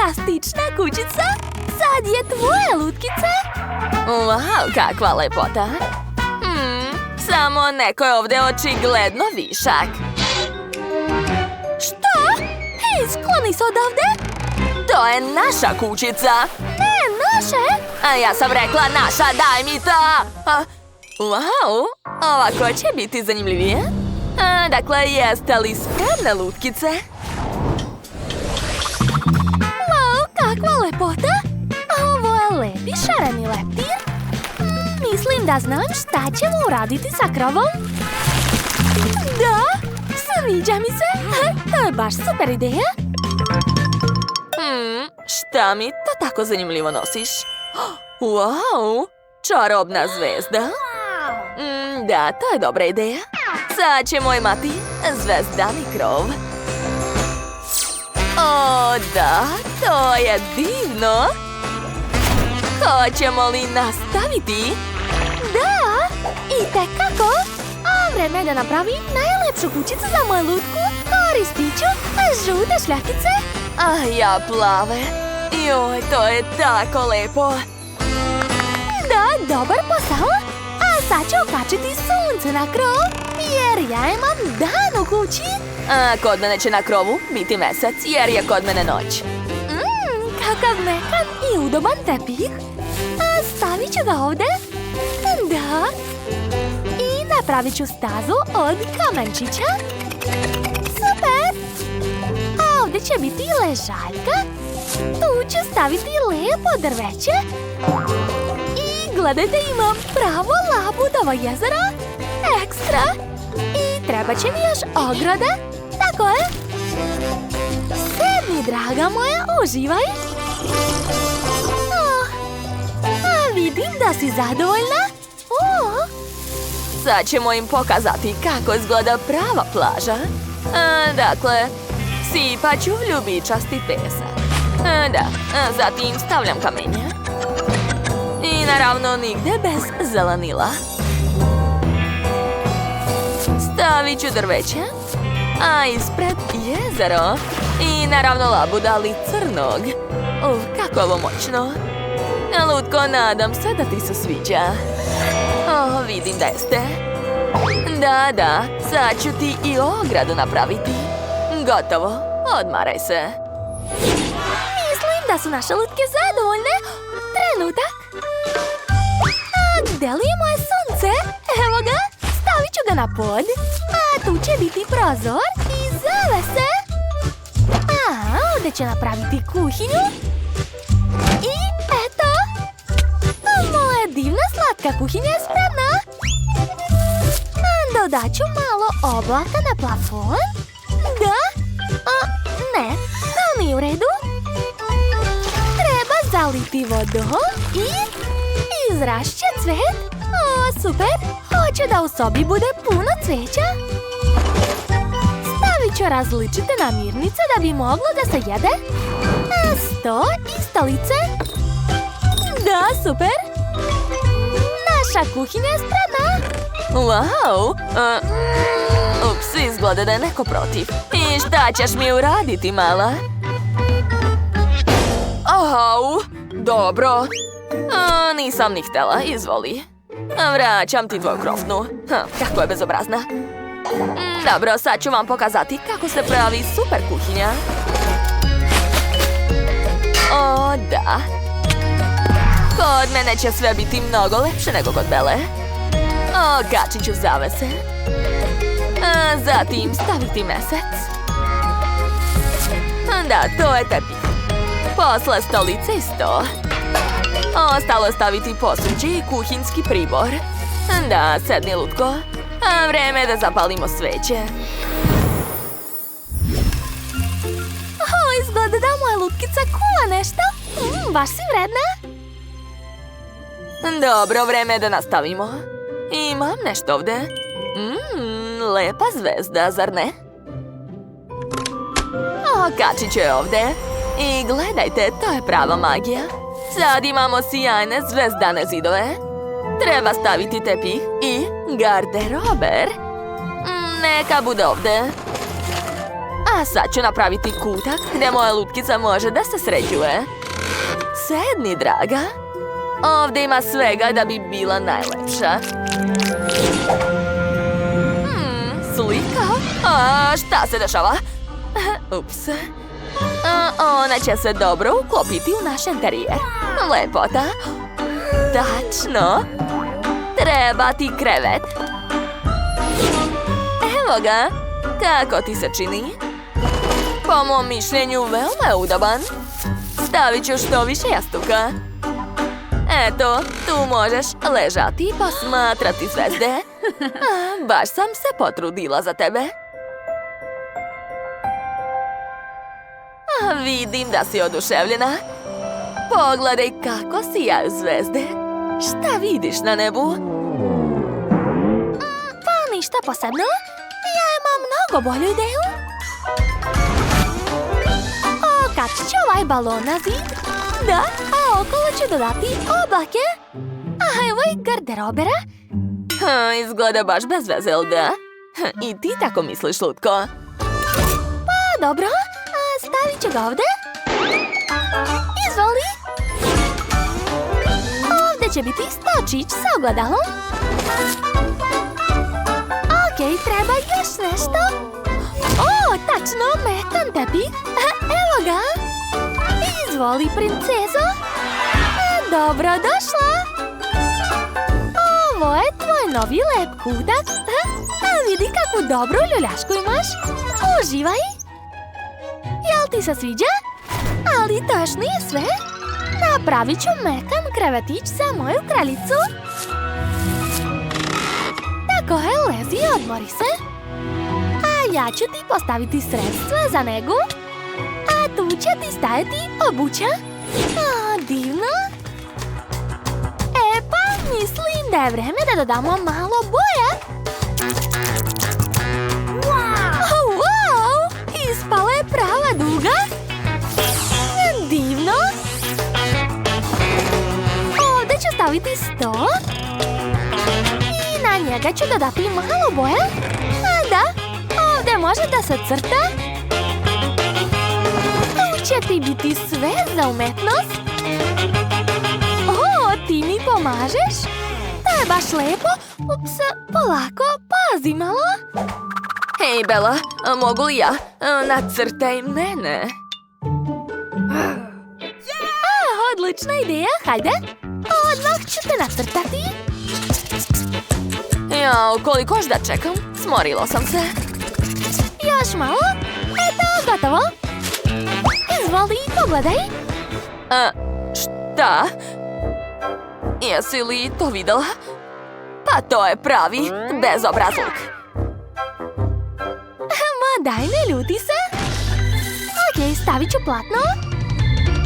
fantastična kućica! Sad je tvoja, lutkice! Wow, kakva lepota! Samo neko je ovdje očigledno višak. Šta? Hej, skloni se odavde! To je naša kućica! Ne, naše! A ja sam rekla naša, daj mi to! Wow, ovako će biti zanimljivije. Dakle, jeste li spremne, lutkice? Wow, kakva lepota! Ovo je lepi šareni leptir. Mislim da znam šta ćemo uraditi sa krovom. Da, sviđa mi se. To je baš super ideja. Šta mi to tako zanimljivo nosiš? Wow, čarobna zvezda. Da, to je dobra ideja. Sad ćemo imati zvezdani krov. O, da, to je divno. Hoćemo li nastaviti? Da, itekako. A vreme je da napravim najlepšu kućicu za moju lutku. Koristit ću žute šljakice. A ja plave. Joj, to je tako lepo. Da, dobar posao. A sad ću okačiti sunce na krov, jer ja imam dan u kući. A kod mene će na krovu biti mesec, jer je kod mene noć. Kakav mekan i udoban tepih. A stavit ću ga ovdje. Da. I napravit ću stazu od kamenčića. Super. A ovdje će biti ležaljka. Tu ću staviti lijepo drveće. I gledajte, imam pravo labudovo jezero. Ekstra. I treba će mi još ograda. Tako je. Sedni, draga moja, uživaj. A vidim da si zadovoljna. Sad ćemo im pokazati kako izgleda prava plaža. Dakle, sipat ću ljubičasti pesak. Da, zatim stavljam kamenje. I naravno nigde bez zelenila. Stavit ću drveće, a ispred jezero. I naravno labuda, ali crnog. Kako ovo moćno. Lutko, nadam se da ti se sviđa. Vidim da jeste. Da, sad ću ti i ogradu napraviti. Gotovo, odmaraj se. Mislim da su naše lutke zadovoljne. Trenutak. A gdje li je moje sunce? Evo ga, stavit ću ga na pod. A tu će biti prozor i zavese. A ovdje ću napraviti kuhinju. I eto, moja divna slatka kuhinja je spremna. Dodat ću malo oblaka na plafon. Da? Ne, to nije u redu. Treba zaliti vodom i izrašće cvet. Super, hoću da u sobi bude puno cveća. Stavit ću različite namirnice da bi moglo da se jede. Sto i stolice. Da, super. Naša kuhinja je spremna. Wow! Ups, izgleda da je neko protiv. I šta ćeš mi uraditi, mala? Dobro. Nisam ni htjela, izvoli. Vraćam ti tvoju krofnu. Kako je bezobrazna. Dobro, sad ću vam pokazati kako se pravi super kuhinja. O, da. Kod mene će sve biti mnogo lepše nego kod Bele. Okačit ću zavese. Zatim staviti mesec. Da, to je tepih. Posle stolice i sto. Ostalo staviti posuđe i kuhinski pribor. Da, sedni, lutko. Vreme je da zapalimo sveće. Izgleda da moja lutkica kuva nešto. Baš si vredna. Dobro, vreme je da nastavimo. Imam nešto ovdje. Lepa zvezda, zar ne? Okačit ću je ovdje. I gledajte, to je prava magija. Sad imamo sjajne zvezdane zidove. Treba staviti tepih i garderober. Neka bude ovdje. A A sad ću napraviti kutak gdje moja lutkica može da se sređuje. Sedni, draga. Ovdje ima svega da bi bila najlepša. Slika? A šta se dešava? Ups. Ona će se dobro uklopiti u naš interijer. Lepota. Tačno. Treba ti krevet. Evo ga. Kako ti se čini? Po mom mišljenju veoma je udoban. Stavit ću što više jastuka. Eto, tu možeš ležati i posmatrati zvezde. Baš sam se potrudila za tebe. Vidim da si oduševljena. Pogledaj kako sijaju zvezde. Šta vidiš na nebu? Pa ništa posebno. Ja imam mnogo bolju ideju. Okačit ću ovaj balon na zid. Da, a okolo ću dodati oblake. A evo i garderobera. Izgleda baš bez veze, jel da? I ti tako misliš, Lutko? Pa dobro, stavit ću ga ovdje. Izvoli. Ovdje će biti stočić sa ogledalom. Okej, treba još nešto. O, tačno, metan tepih. Evo ga. Izvoli, princezo. Dobro došla. Ovo je tvoj novi lep kutak. Vidi kakvu dobru ljuljašku imaš. Uživaj. Jel ti se sviđa? Ali to još nije sve. Napravit ću mekan krevetić za moju kraljicu. Tako je, lezi i odmori se. A ja ću ti postaviti sredstva za negu. A tu će ti stajati obuća. Divno. E pa, mislim da je vreme da dodamo malo boja. Wow! Ispala je prava duga. Divno. Ovdje ću staviti sto. I na njega ću dodati malo boja. A da, ovdje može da se crta. Tu će ti biti sve za umetnost. O, ti mi pomažeš? To je baš lepo. Ups, polako, pazi malo. Hej, Bella, mogu li ja? Nacrtaj mene. Odlična ideja, hajde. Odmah ću te nacrtati. Jao, koliko još da čekam? Smorila sam se. Još malo. Eto, gotovo. Izvoli, pogledaj. Šta? Jesi li to videla? Pa to je pravi bezobrazluk. Ma daj, ne ljuti se. Okej, stavit ću platno.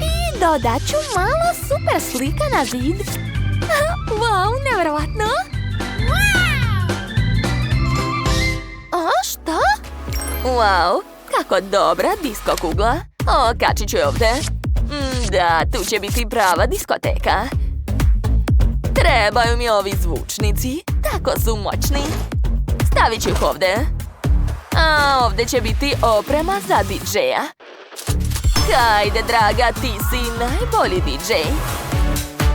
I dodat ću malo super slika na zid. Wow, nevjerovatno. A šta? Wow, kako dobra disko kugla. Okačit ću je ovdje. Da, tu će biti prava diskoteka. Trebaju mi ovi zvučnici. Tako su moćni. Stavit ću ih ovdje. A ovdje će biti oprema za DJ-a. Hajde, draga, ti si najbolji DJ.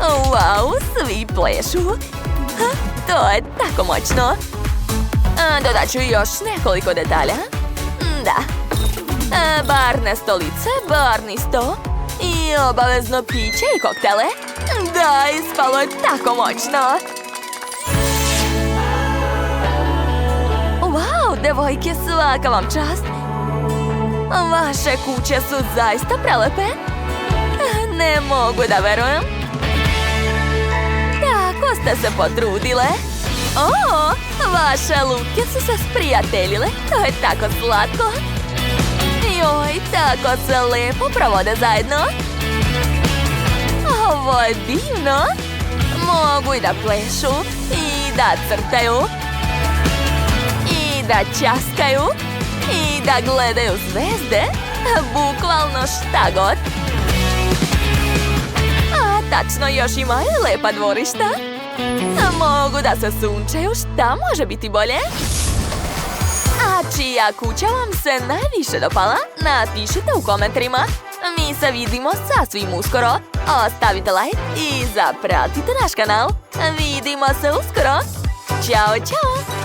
Wow, svi plešu. To je tako moćno. Dodat ću još nekoliko detalja. Da. Barne stolice, barni sto i obavezno piće i koktele. Da, ispalo je tako moćno. Wow, devojke, svaka vam čast. Vaše kuće su zaista prelepe. Ne mogu da verujem. Tako ste se potrudile. O, vaše lutke su se sprijateljile. To je tako slatko. Joj, tako se lepo provode zajedno. Ovo je divno. Mogu i da plešu, i da crtaju, i da ćaskaju, i da gledaju zvezde. Bukvalno šta god. A tačno još imaju lepa dvorišta. Mogu da se sunčaju, šta može biti bolje? A čija kuća vam se najviše dopala? Napišite u komentarima. Mi se vidimo sasvim uskoro. Ostavite like i zapratite naš kanal. Vidimo se uskoro. Ćao, ćao!